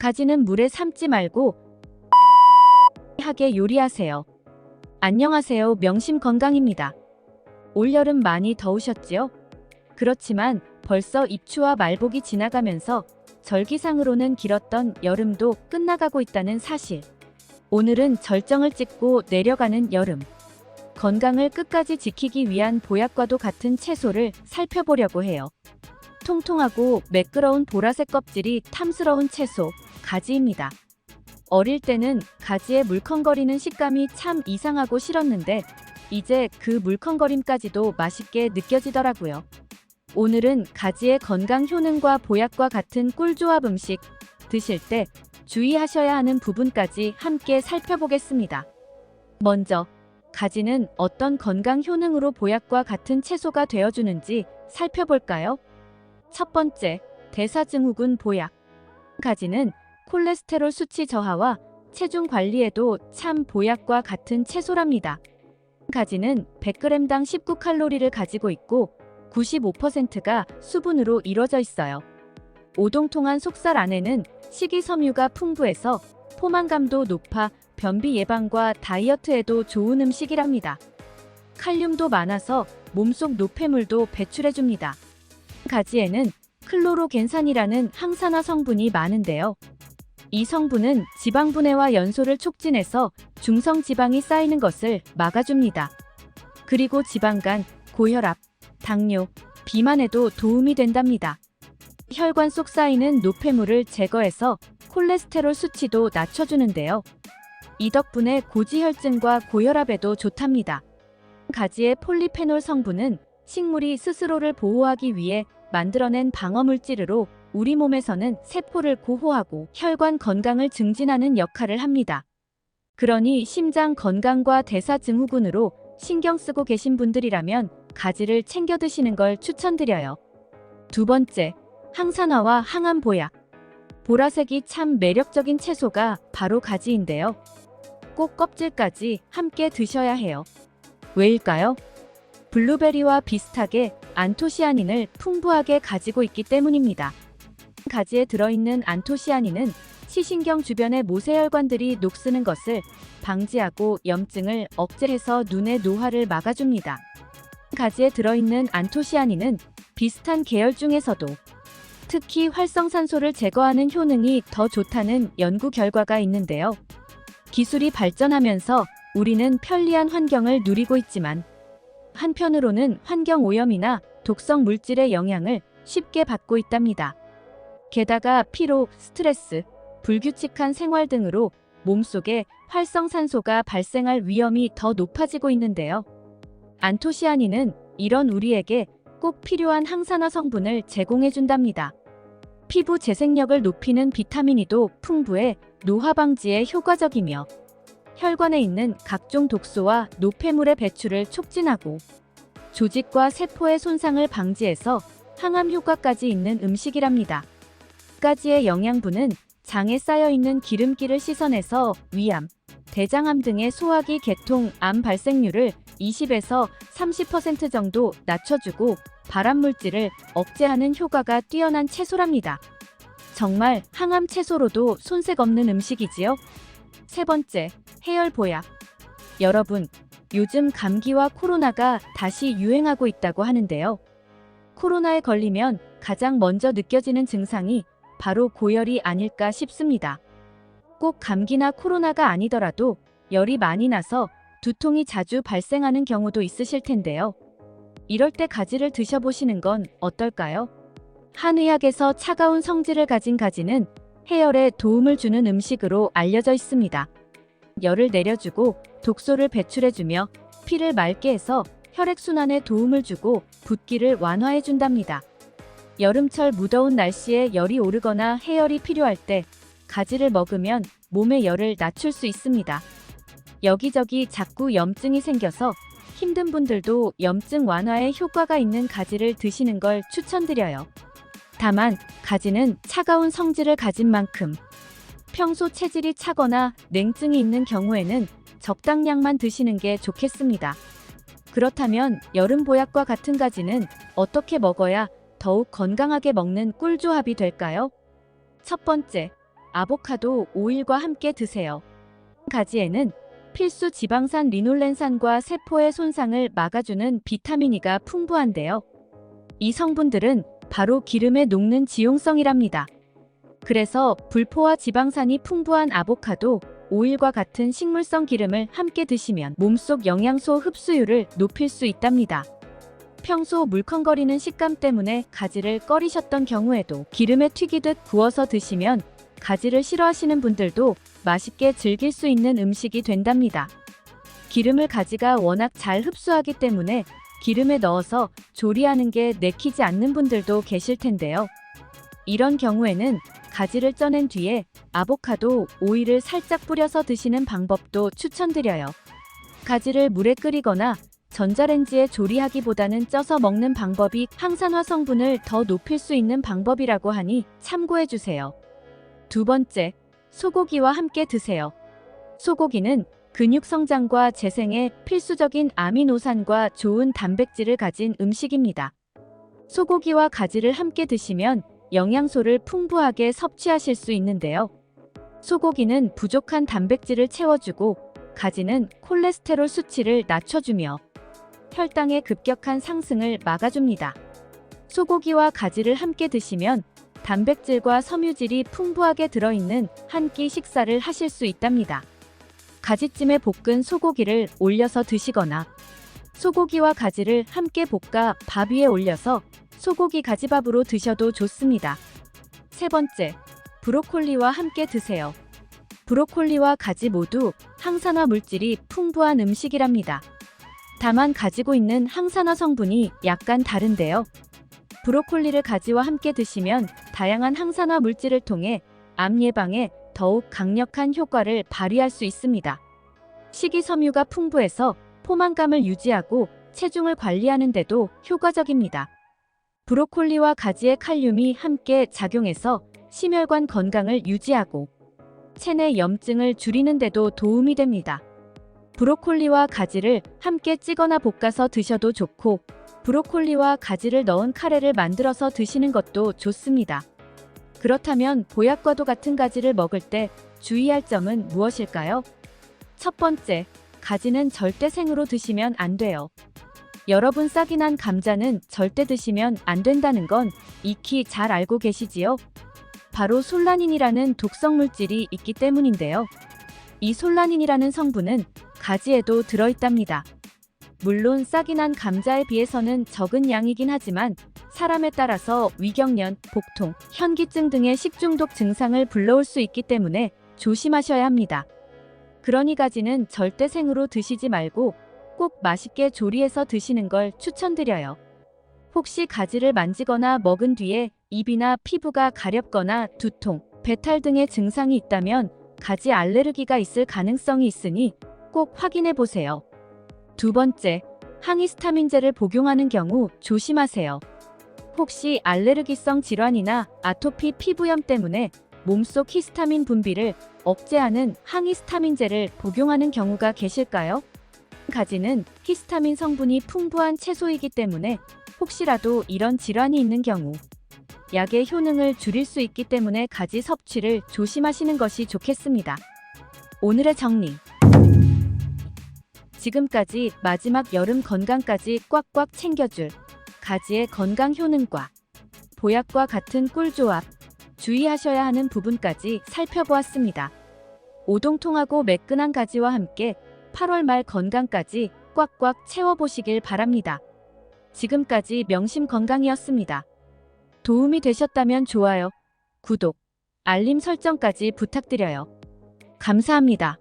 가지는 물에 삶지 말고 하게 요리하세요. 안녕하세요. 명심건강입니다. 올여름 많이 더우셨지요? 그렇지만 벌써 입추와 말복이 지나가면서 절기상으로는 길었던 여름도 끝나가고 있다는 사실. 오늘은 절정을 찍고 내려가는 여름. 건강을 끝까지 지키기 위한 보약과도 같은 채소를 살펴보려고 해요. 통통하고 매끄러운 보라색 껍질이 탐스러운 채소, 가지입니다. 어릴 때는 가지의 물컹거리는 식감이 참 이상하고 싫었는데 이제 그 물컹거림까지도 맛있게 느껴지더라고요. 오늘은 가지의 건강 효능과 보약과 같은 꿀조합 음식, 드실 때 주의하셔야 하는 부분까지 함께 살펴보겠습니다. 먼저, 가지는 어떤 건강 효능으로 보약과 같은 채소가 되어주는지 살펴볼까요? 첫 번째, 대사증후군 보약. 가지는 콜레스테롤 수치 저하와 체중 관리에도 참 보약과 같은 채소랍니다. 가지는 100g당 19칼로리를 가지고 있고 95%가 수분으로 이루어져 있어요. 오동통한 속살 안에는 식이섬유가 풍부해서 포만감도 높아 변비 예방과 다이어트에도 좋은 음식이랍니다. 칼륨도 많아서 몸속 노폐물도 배출해줍니다. 가지에는 클로로겐산이라는 항산화 성분이 많은데요. 이 성분은 지방분해와 연소를 촉진해서 중성지방이 쌓이는 것을 막아줍니다. 그리고 지방간, 고혈압, 당뇨, 비만에도 도움이 된답니다. 혈관 속 쌓이는 노폐물을 제거해서 콜레스테롤 수치도 낮춰주는데요. 이 덕분에 고지혈증과 고혈압에도 좋답니다. 가지의 폴리페놀 성분은 식물이 스스로를 보호하기 위해 만들어낸 방어물질으로 우리 몸에서는 세포를 고호하고 혈관 건강을 증진하는 역할을 합니다. 그러니 심장 건강과 대사증후군으로 신경 쓰고 계신 분들이라면 가지를 챙겨 드시는 걸 추천드려요. 두 번째, 항산화와 항암 보약. 보라색이 참 매력적인 채소가 바로 가지인데요. 꼭 껍질까지 함께 드셔야 해요. 왜일까요? 블루베리와 비슷하게 안토시아닌을 풍부하게 가지고 있기 때문입니다. 가지에 들어있는 안토시아닌은 시신경 주변의 모세혈관들이 녹쓰는 것을 방지하고 염증을 억제해서 눈의 노화를 막아줍니다. 가지에 들어있는 안토시아닌은 비슷한 계열 중에서도 특히 활성산소를 제거하는 효능이 더 좋다는 연구 결과가 있는데요. 기술이 발전하면서 우리는 편리한 환경을 누리고 있지만 한편으로는 환경 오염이나 독성 물질의 영향을 쉽게 받고 있답니다. 게다가 피로, 스트레스, 불규칙한 생활 등으로 몸속에 활성산소가 발생할 위험이 더 높아지고 있는데요. 안토시아닌은 이런 우리에게 꼭 필요한 항산화 성분을 제공해준답니다. 피부 재생력을 높이는 비타민이도 풍부해 노화 방지에 효과적이며 혈관에 있는 각종 독소와 노폐물의 배출을 촉진하고 조직과 세포의 손상을 방지해서 항암 효과까지 있는 음식이랍니다. 가지의 영양분은 장에 쌓여있는 기름기를 씻어내서 위암, 대장암 등의 소화기 계통 암 발생률을 20에서 30% 정도 낮춰주고 발암물질을 억제하는 효과가 뛰어난 채소랍니다. 정말 항암 채소로도 손색 없는 음식이지요. 세 번째, 해열 보약. 여러분, 요즘 감기와 코로나가 다시 유행하고 있다고 하는데요. 코로나에 걸리면 가장 먼저 느껴지는 증상이 바로 고열이 아닐까 싶습니다. 꼭 감기나 코로나가 아니더라도 열이 많이 나서 두통이 자주 발생하는 경우도 있으실 텐데요. 이럴 때 가지를 드셔보시는 건 어떨까요? 한의학에서 차가운 성질을 가진 가지는 해열에 도움을 주는 음식으로 알려져 있습니다. 열을 내려주고 독소를 배출해주며 피를 맑게 해서 혈액순환에 도움을 주고 붓기를 완화해준답니다. 여름철 무더운 날씨에 열이 오르거나 해열이 필요할 때 가지를 먹으면 몸의 열을 낮출 수 있습니다. 여기저기 자꾸 염증이 생겨서 힘든 분들도 염증 완화에 효과가 있는 가지를 드시는 걸 추천드려요. 다만 가지는 차가운 성질을 가진 만큼 평소 체질이 차거나 냉증이 있는 경우에는 적당량만 드시는 게 좋겠습니다. 그렇다면 여름 보약과 같은 가지는 어떻게 먹어야 더욱 건강하게 먹는 꿀조합이 될까요? 첫 번째, 아보카도, 오일과 함께 드세요. 가지에는 필수 지방산 리놀렌산과 세포의 손상을 막아주는 비타민 E가 풍부한데요. 이 성분들은 바로 기름에 녹는 지용성이랍니다. 그래서 불포화 지방산이 풍부한 아보카도, 오일과 같은 식물성 기름을 함께 드시면 몸속 영양소 흡수율을 높일 수 있답니다. 평소 물컹거리는 식감 때문에 가지를 꺼리셨던 경우에도 기름에 튀기듯 구워서 드시면 가지를 싫어하시는 분들도 맛있게 즐길 수 있는 음식이 된답니다. 기름을 가지가 워낙 잘 흡수하기 때문에 기름에 넣어서 조리하는 게 내키지 않는 분들도 계실 텐데요. 이런 경우에는 가지를 쪄낸 뒤에 아보카도, 오일을 살짝 뿌려서 드시는 방법도 추천드려요. 가지를 물에 끓이거나 전자레인지에 조리하기보다는 쪄서 먹는 방법이 항산화 성분을 더 높일 수 있는 방법이라고 하니 참고해주세요. 두 번째, 소고기와 함께 드세요. 소고기는 근육 성장과 재생에 필수적인 아미노산과 좋은 단백질을 가진 음식입니다. 소고기와 가지를 함께 드시면 영양소를 풍부하게 섭취하실 수 있는데요. 소고기는 부족한 단백질을 채워주고 가지는 콜레스테롤 수치를 낮춰주며 혈당의 급격한 상승을 막아줍니다. 소고기와 가지를 함께 드시면 단백질과 섬유질이 풍부하게 들어있는 한 끼 식사를 하실 수 있답니다. 가지찜에 볶은 소고기를 올려서 드시거나 소고기와 가지를 함께 볶아 밥 위에 올려서 소고기 가지밥으로 드셔도 좋습니다. 세 번째, 브로콜리와 함께 드세요. 브로콜리와 가지 모두 항산화 물질이 풍부한 음식이랍니다. 다만 가지고 있는 항산화 성분이 약간 다른데요. 브로콜리를 가지와 함께 드시면 다양한 항산화 물질을 통해 암 예방에 더욱 강력한 효과를 발휘할 수 있습니다. 식이섬유가 풍부해서 포만감을 유지하고 체중을 관리하는 데도 효과적입니다. 브로콜리와 가지의 칼륨이 함께 작용해서 심혈관 건강을 유지하고 체내 염증을 줄이는 데도 도움이 됩니다. 브로콜리와 가지를 함께 찌거나 볶아서 드셔도 좋고 브로콜리와 가지를 넣은 카레를 만들어서 드시는 것도 좋습니다. 그렇다면 보약과도 같은 가지를 먹을 때 주의할 점은 무엇일까요? 첫 번째, 가지는 절대 생으로 드시면 안 돼요. 여러분 싹이 난 감자는 절대 드시면 안 된다는 건 익히 잘 알고 계시지요? 바로 솔라닌이라는 독성 물질이 있기 때문인데요. 이 솔라닌이라는 성분은 가지에도 들어있답니다. 물론 싹이 난 감자에 비해서는 적은 양이긴 하지만 사람에 따라서 위경련, 복통, 현기증 등의 식중독 증상을 불러올 수 있기 때문에 조심하셔야 합니다. 그러니 가지는 절대 생으로 드시지 말고 꼭 맛있게 조리해서 드시는 걸 추천드려요. 혹시 가지를 만지거나 먹은 뒤에 입이나 피부가 가렵거나 두통, 배탈 등의 증상이 있다면 가지 알레르기가 있을 가능성이 있으니 꼭 확인해 보세요. 두 번째, 항히스타민제를 복용하는 경우 조심하세요. 혹시 알레르기성 질환이나 아토피 피부염 때문에 몸속 히스타민 분비를 억제하는 항히스타민제를 복용하는 경우가 계실까요? 가지는 히스타민 성분이 풍부한 채소이기 때문에 혹시라도 이런 질환이 있는 경우 약의 효능을 줄일 수 있기 때문에 가지 섭취를 조심하시는 것이 좋겠습니다. 오늘의 정리. 지금까지 마지막 여름 건강까지 꽉꽉 챙겨줄 가지의 건강 효능과 보약과 같은 꿀조합, 주의하셔야 하는 부분까지 살펴보았습니다. 오동통하고 매끈한 가지와 함께 8월 말 건강까지 꽉꽉 채워보시길 바랍니다. 지금까지 명심건강이었습니다. 도움이 되셨다면 좋아요, 구독, 알림 설정까지 부탁드려요. 감사합니다.